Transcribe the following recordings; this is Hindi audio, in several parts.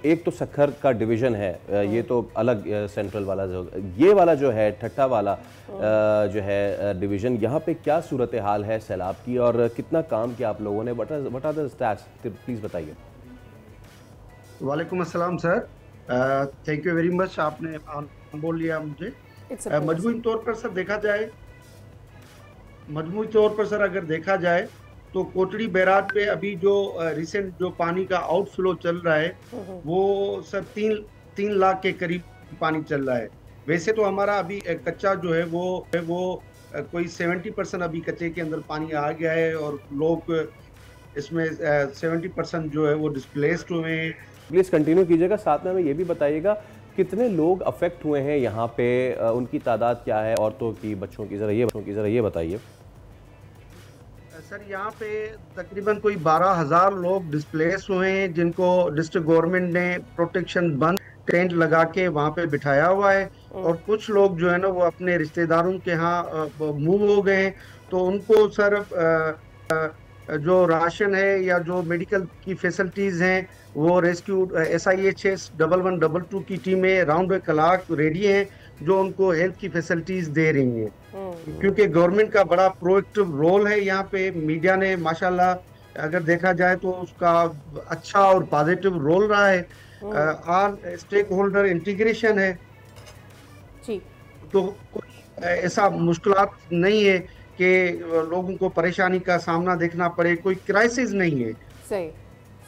एक तो सक्खर का डिवीज़न है, ये तो अलग सेंट्रल वाला जो, ये वाला जो है ठट्टा वाला जो है डिवीज़न, यहाँ पे क्या सूरत हाल है सैलाब की और कितना काम किया आप लोगों ने? What are the stats, please बताइए। वालेकुम अस्सलाम sir, thank you very much, आपने बोल लिया मुझे। मजमूई तौर पर सर देखा जाए, मजमूई तौर पर सर अगर देखा जाए तो कोटड़ी बैराज पे अभी जो रिसेंट जो पानी का आउटफ्लो चल रहा है वो सर तीन लाख के करीब पानी चल रहा है। वैसे तो हमारा अभी कच्चा जो है वो कोई 70% अभी कच्चे के अंदर पानी आ गया है और लोग इसमें 70% जो है वो डिस्प्लेस्ड हुए हैं। प्लीज़ कंटिन्यू कीजिएगा, साथ में हमें ये भी बताइएगा कितने लोग अफेक्ट हुए हैं यहाँ पे, उनकी तादाद क्या है, औरतों की, बच्चों की, ज़रा ये बताइए। सर यहाँ पे तकरीबन कोई 12,000 लोग डिस्प्लेस हुए हैं जिनको डिस्ट्रिक्ट गवर्नमेंट ने प्रोटेक्शन बंद टेंट लगा के वहाँ पे बिठाया हुआ है, और कुछ लोग जो है ना वो अपने रिश्तेदारों के यहाँ मूव हो गए हैं। तो उनको सर जो राशन है या जो मेडिकल की फैसिलिटीज हैं वो रेस्क्यू SIHS 1112 की टीमें राउंड द क्लॉक रेडी हैं जो उनको हेल्थ की फैसिलिटीज दे रही हैं, क्योंकि गवर्नमेंट का बड़ा प्रोएक्टिव रोल है यहाँ पे। मीडिया ने माशाल्लाह अगर देखा जाए तो उसका अच्छा और पॉजिटिव रोल रहा है। आल स्टेक होल्डर इंटीग्रेशन है जी। तो कोई ऐसा मुश्किलात नहीं है कि लोगों को परेशानी का सामना देखना पड़े, कोई क्राइसिस नहीं है। सही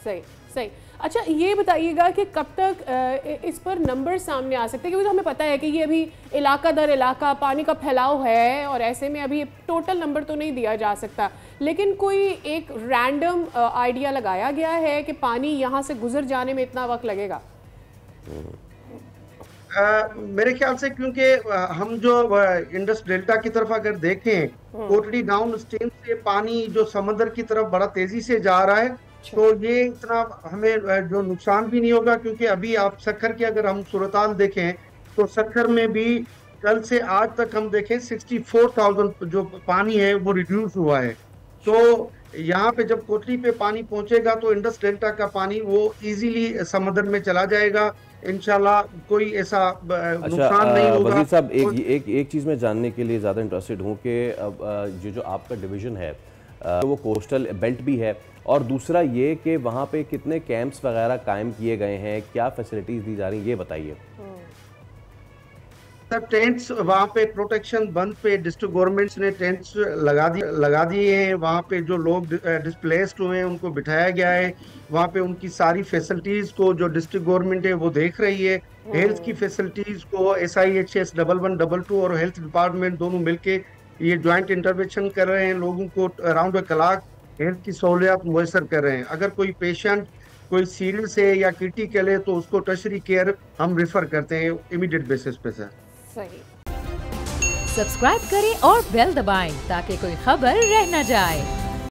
सही सही। अच्छा ये बताइएगा कि कब तक इस पर नंबर सामने आ सकते हैं, क्योंकि हमें पता है कि ये अभी इलाका दर इलाका पानी का फैलाव है और ऐसे में अभी टोटल नंबर तो नहीं दिया जा सकता, लेकिन कोई एक रैंडम आइडिया लगाया गया है कि पानी यहाँ से गुजर जाने में इतना वक्त लगेगा? मेरे ख्याल से क्योंकि हम जो इंडस डेल्टा की तरफ अगर देखें, कोटड़ी डाउन स्ट्रीम से पानी जो समंदर की तरफ बड़ा तेजी से जा रहा है, तो ये इतना हमें जो नुकसान भी नहीं होगा, क्योंकि अभी आप सक्खर की अगर हम सूरताल देखें तो सक्खर में भी कल से आज तक हम देखें 64,000 जो पानी है वो रिड्यूस हुआ है। तो यहाँ पे जब कोटड़ी पे पानी पहुंचेगा तो इंडस डेल्टा का पानी वो इजीली समुद्र में चला जाएगा, इंशाल्लाह कोई ऐसा नुकसान नहीं होगा। वज़ीर साहब, एक चीज़ मैं जानने के लिए ज़्यादा इंटरेस्टेड हूँ कि जो आपका डिवीज़न है तो वो कोस्टल बेल्ट भी है, और दूसरा ये कि वहाँ पे कितने कैंप्स वगैरह कायम किए गए हैं, क्या फैसिलिटीज़ दी जा रही हैं, ये बताइए। सर टेंट्स वहाँ पे प्रोटेक्शन बंद पे डिस्ट्रिक्ट गवर्नमेंट्स ने टेंट्स लगा दिए हैं। वहाँ पे जो लोग डिस्प्लेस्ड हुए हैं उनको बिठाया गया है। वहाँ पे उनकी सारी फैसिलिटीज को जो डिस्ट्रिक्ट गवर्नमेंट है वो देख रही है। हेल्थ की फैसिलिटीज को SIHS 1112 और हेल्थ डिपार्टमेंट दोनों मिलके ये ज्वाइंट इंटरवेंशन कर रहे हैं, लोगों को अराउंड द क्लॉक हेल्थ की सहूलियात मुयसर कर रहे हैं। अगर कोई पेशेंट कोई सीरियस है या क्रिटिकल है तो उसको टर्शरी केयर हम रेफर करते हैं इमीडिएट बेसिस पे सर। सही। सब्सक्राइब करें और बेल दबाएं ताकि कोई खबर रह न जाए।